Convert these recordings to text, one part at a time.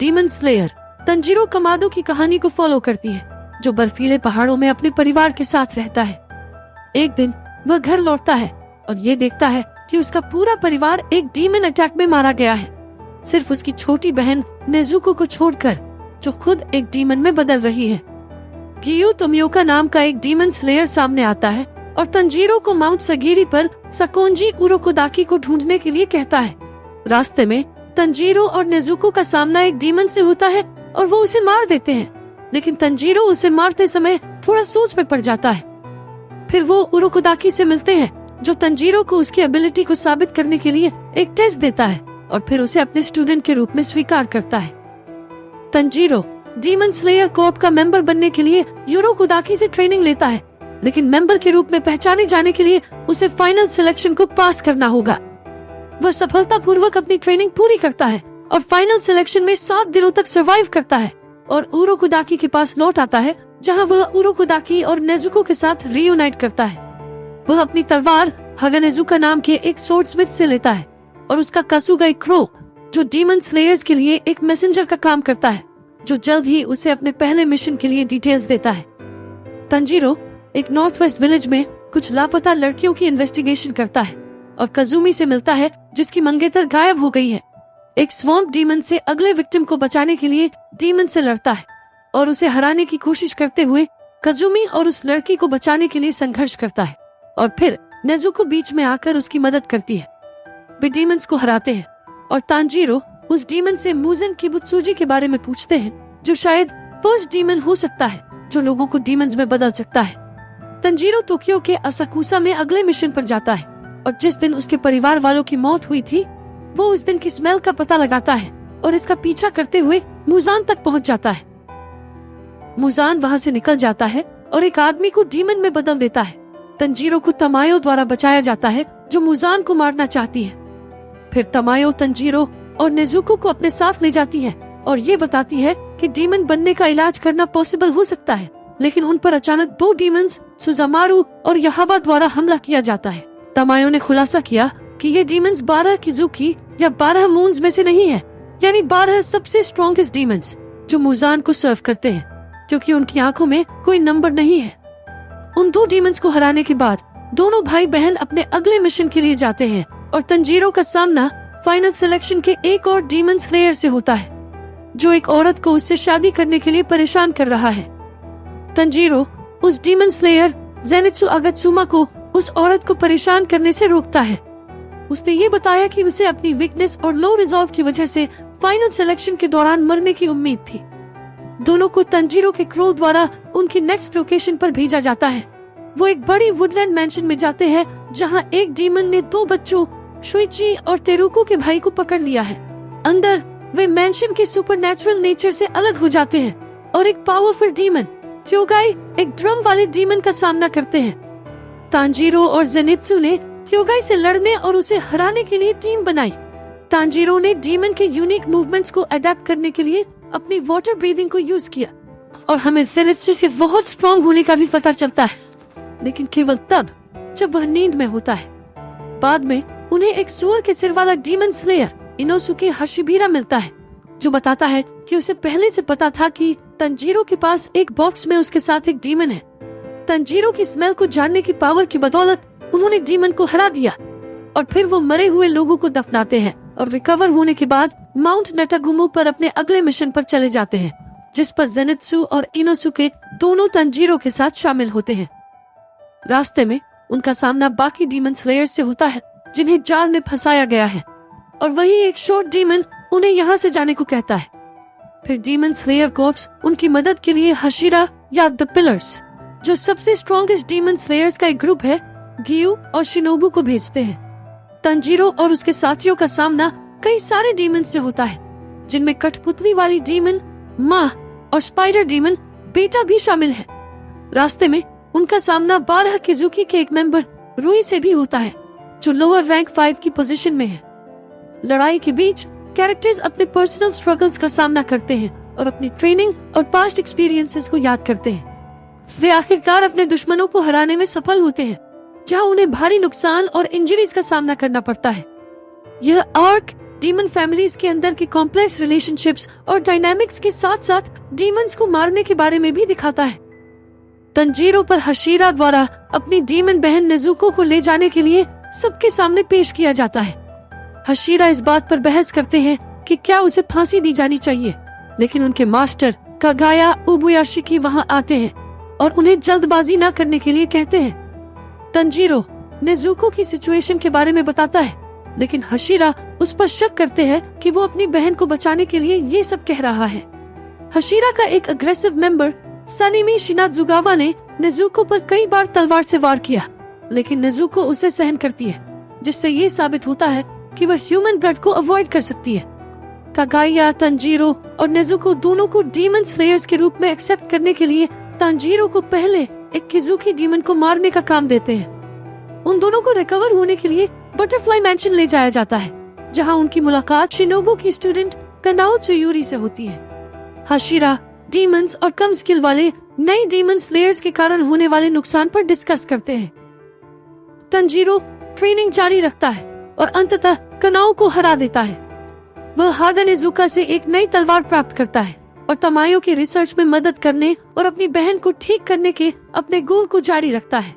Demon slayer Tanjiro कमादो की कहानी को फॉलो करती है, जो बर्फीले पहाड़ों में अपने परिवार के साथ रहता है। एक दिन वह घर लौटता है और ये देखता है कि उसका पूरा परिवार एक डीमन अटैक में मारा गया है, सिर्फ उसकी छोटी बहन नेजुको को छोड़कर, जो खुद एक डीमन में बदल रही है। गियो तोमियोका नाम का एक डीमन स्लेयर सामने आता है और तंजीरो को माउंट सगीरी पर सकोंजी उरोकोदाकी को ढूंढने के लिए कहता है। रास्ते में तंजीरो और नेजुको का सामना एक डीमन से होता है और वो उसे मार देते हैं, लेकिन तंजीरो उसे मारते समय थोड़ा सोच में पड़ जाता है। फिर वो उरोकोदाकी से मिलते हैं, जो तंजीरो को उसकी एबिलिटी को साबित करने के लिए एक टेस्ट देता है और फिर उसे अपने स्टूडेंट के रूप में स्वीकार करता है। तंजीरो डीमन स्लेयर कोर्प का मेंबर बनने के लिए उरोकोदाकी से ट्रेनिंग लेता है, लेकिन मेंबर के रूप में पहचाने जाने के लिए उसे फाइनल सिलेक्शन को पास करना होगा। वह सफलतापूर्वक अपनी ट्रेनिंग पूरी करता है और फाइनल सिलेक्शन में 7 दिनों तक सरवाइव करता है और उरोकोदाकी के पास लौट आता है, जहां वह उरोकोदाकी और नेजुको के साथ रीयूनाइट करता है। वह अपनी तलवार हागानेजुका नाम के एक स्वॉर्डस्मिथ से लेता है और उसका कासुगाई क्रो, जो डीमन स्लेयर्स के लिए एक मैसेंजर का काम करता है, जो जल्द ही उसे अपने पहले मिशन के लिए डिटेल्स देता है। तंजीरो एक नॉर्थ वेस्ट विलेज में कुछ लापता लड़कियों की इन्वेस्टिगेशन करता है और कजुमी से मिलता है, जिसकी मंगेतर गायब हो गई है। एक स्वॉम्प डीमन से अगले विक्टिम को बचाने के लिए डीमन से लड़ता है और उसे हराने की कोशिश करते हुए कजुमी और उस लड़की को बचाने के लिए संघर्ष करता है और फिर नेजुको बीच में आकर उसकी मदद करती है। वे डीमंस को हराते हैं और तांजीरो उस डीमन से मुजेन किबुत्सुजी के बारे में पूछते हैं, जो शायद फर्स्ट डीमन हो सकता है जो लोगों को डीमंस में बदल सकता है। तंजीरो टोक्यो के असाकुसा में अगले मिशन पर जाता है और जिस दिन उसके परिवार वालों की मौत हुई थी, वो उस दिन की स्मेल का पता लगाता है और इसका पीछा करते हुए मुजान तक पहुंच जाता है। मुजान वहां से निकल जाता है और एक आदमी को डीमन में बदल देता है। तंजीरो को तमायो द्वारा बचाया जाता है, जो मुजान को मारना चाहती है। फिर तमायो तंजीरो और नेजुको को अपने साथ ले जाती है और ये बताती है कि डीमन बनने का इलाज करना पॉसिबल हो सकता है, लेकिन उन पर अचानक 2 डीमंस सुजामारू और यहाबा द्वारा हमला किया जाता है। तमायो ने खुलासा किया कि ये डीमंस 12 किजुकी या 12 मून्स में से नहीं है, यानी 12 सबसे स्ट्रॉन्गेस्ट डीमंस जो मुजान को सर्व करते हैं, क्योंकि उनकी आंखों में कोई नंबर नहीं है। उन 2 डीमंस को हराने के बाद दोनों भाई बहन अपने अगले मिशन के लिए जाते हैं और तंजीरो का सामना फाइनल सिलेक्शन के एक और डीमन स्लेयर से होता है, जो एक औरत को उससे शादी करने के लिए परेशान कर रहा है। तंजीरो उस डीमन स्लेयर जेनित्सु अगत्सुमा को उस औरत को परेशान करने से रोकता है। उसने ये बताया कि उसे अपनी वीकनेस और लो रिजॉल्व की वजह से फाइनल सिलेक्शन के दौरान मरने की उम्मीद थी। दोनों को तंजीरो के क्रो द्वारा उनकी नेक्स्ट लोकेशन पर भेजा जाता है। वो एक बड़ी वुडलैंड मैंशन में जाते हैं, जहां एक डीमन ने 2 बच्चों शुइची और तेरुको के भाई को पकड़ लिया है। अंदर वे मैंशन के सुपरनैचुरल नेचर से अलग हो जाते हैं और एक पावरफुल डीमन क्योगाई, एक ड्रम वाले डीमन का सामना करते हैं। तांजीरो और जेनित्सु ने क्योगाई से लड़ने और उसे हराने के लिए टीम बनाई। तांजीरो ने डीमन के यूनिक मूवमेंट्स को अडेप्ट करने के लिए अपनी वाटर ब्रीदिंग को यूज किया और हमें जेनित्सु के बहुत स्ट्रॉन्ग होने का भी पता चलता है, लेकिन केवल तब जब वह नींद में होता है। बाद में उन्हें एक सूअर के सिर वाला डीमन स्लेयर इनोसुके हशिबिरा मिलता है, जो बताता है कि उसे पहले से पता था कि तंजीरो के पास एक बॉक्स में उसके साथ एक डीमन है। तंजीरो की स्मेल को जानने की पावर की बदौलत उन्होंने डीमन को हरा दिया और फिर वो मरे हुए लोगों को दफनाते हैं और रिकवर होने के बाद माउंट नटागुमो पर अपने अगले मिशन पर चले जाते हैं, जिस पर जेनित्सु और इनोसुके दोनों तंजीरो के साथ शामिल होते हैं। रास्ते में उनका सामना बाकी डीमन स्लेयर्स से होता है, जिन्हें जाल में फंसाया गया है, और वही एक शॉर्ट डीमन उन्हें यहाँ से जाने को कहता है। फिर डीमन स्लेयर कॉर्प्स उनकी मदद के लिए हशिरा या द पिलर्स, जो सबसे स्ट्रॉन्गेस्ट डीमन स्लेयर्स का एक ग्रुप है, गियू और शिनोबू को भेजते हैं। तंजीरो और उसके साथियों का सामना कई सारे डीमन से होता है, जिनमें कठपुतली वाली डीमन माँ और स्पाइडर डीमन बेटा भी शामिल है। रास्ते में उनका सामना 12 किजुकी के एक मेंबर रुई से भी होता है, जो लोअर रैंक 5 की पोजीशन में है। लड़ाई के बीच कैरेक्टर्स अपने पर्सनल स्ट्रगल्स का सामना करते हैं और अपनी ट्रेनिंग और पास्ट एक्सपीरियंसेस को याद करते हैं। वे आखिरकार अपने दुश्मनों को हराने में सफल होते हैं, जहां उन्हें भारी नुकसान और इंजरीज का सामना करना पड़ता है। यह आर्क डीमन फैमिलीज के अंदर के कॉम्प्लेक्स रिलेशनशिप्स और डायनामिक्स के साथ साथ डीमंस को मारने के बारे में भी दिखाता है। तंजीरो पर हशीरा द्वारा अपनी डीमन बहन नेजुको को ले जाने के लिए सबके सामने पेश किया जाता है। हशीरा इस बात पर बहस करते हैं कि क्या उसे फांसी दी जानी चाहिए, लेकिन उनके मास्टर कागाया उबुयाशिकी वहां आते हैं और उन्हें जल्दबाजी न करने के लिए कहते हैं। तंजीरो नेजुको की सिचुएशन के बारे में बताता है, लेकिन हशीरा उस पर शक करते हैं कि वो अपनी बहन को बचाने के लिए ये सब कह रहा है। हशीरा का एक अग्रेसिव मेंबर सनिमी शिनाजुगावा ने नेजुको पर कई बार तलवार से वार किया, लेकिन नेजुको उसे सहन करती है, जिससे ये साबित होता है कि वह ह्यूमन ब्लड को अवॉइड कर सकती है। कागाया, तंजीरो और नेजुको दोनों को डीमन स्लेयर्स के रूप में एक्सेप्ट करने के लिए तंजीरो को पहले एक किजुकी डीमन को मारने का काम देते हैं। उन दोनों को रिकवर होने के लिए बटरफ्लाई मैंशन ले जाया जाता है, जहां उनकी मुलाकात शिनोबु की स्टूडेंट कनाओ चुयूरी से होती है। हशीरा डीमंस और कम स्किल वाले नए डीमन स्लेयर्स के कारण होने वाले नुकसान पर डिस्कस करते हैं। तंजीरो ट्रेनिंग जारी रखता है और अंततः कनाओ को हरा देता है। वह हादा नेजुका से एक नई तलवार प्राप्त करता है और तमायो की रिसर्च में मदद करने और अपनी बहन को ठीक करने के अपने गोल को जारी रखता है।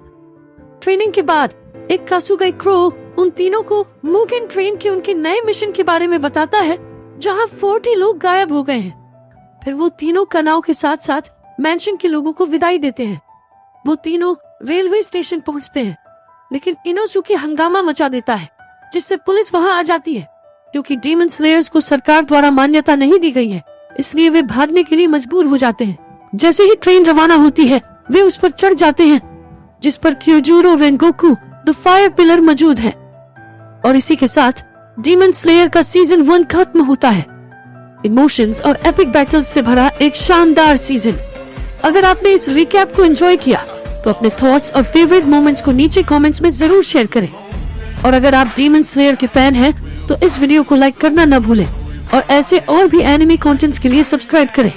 ट्रेनिंग के बाद एक कासुगाई क्रो उन तीनों को मुगेन ट्रेन के उनके नए मिशन के बारे में बताता है, जहां 40 लोग गायब हो गए हैं। फिर वो तीनों कनाओ के साथ साथ मैंशन के लोगों को विदाई देते हैं। वो तीनों रेलवे स्टेशन पहुंचते हैं, लेकिन इनोसुके हंगामा मचा देता है, जिससे पुलिस वहां आ जाती है। क्योंकि डीमन स्लेयर्स को सरकार द्वारा मान्यता नहीं दी गई है, इसलिए वे भागने के लिए मजबूर हो जाते हैं। जैसे ही ट्रेन रवाना होती है, वे उस पर चढ़ जाते हैं, जिस पर क्योजूरो रेनगोकू द फायर पिलर मौजूद है। और इसी के साथ डीमन स्लेयर का सीजन 1 खत्म होता है। इमोशंस और एपिक बैटल्स से भरा एक शानदार सीजन। अगर आपने इस रिकैप को एंजॉय किया तो अपने थॉट्स और फेवरेट मोमेंट्स को नीचे कमेंट्स में जरूर शेयर करें। और अगर आप डीमन स्लेयर के फैन हैं तो इस वीडियो को लाइक करना न भूलें और ऐसे और भी एनिमे कंटेंट्स के लिए सब्सक्राइब करें।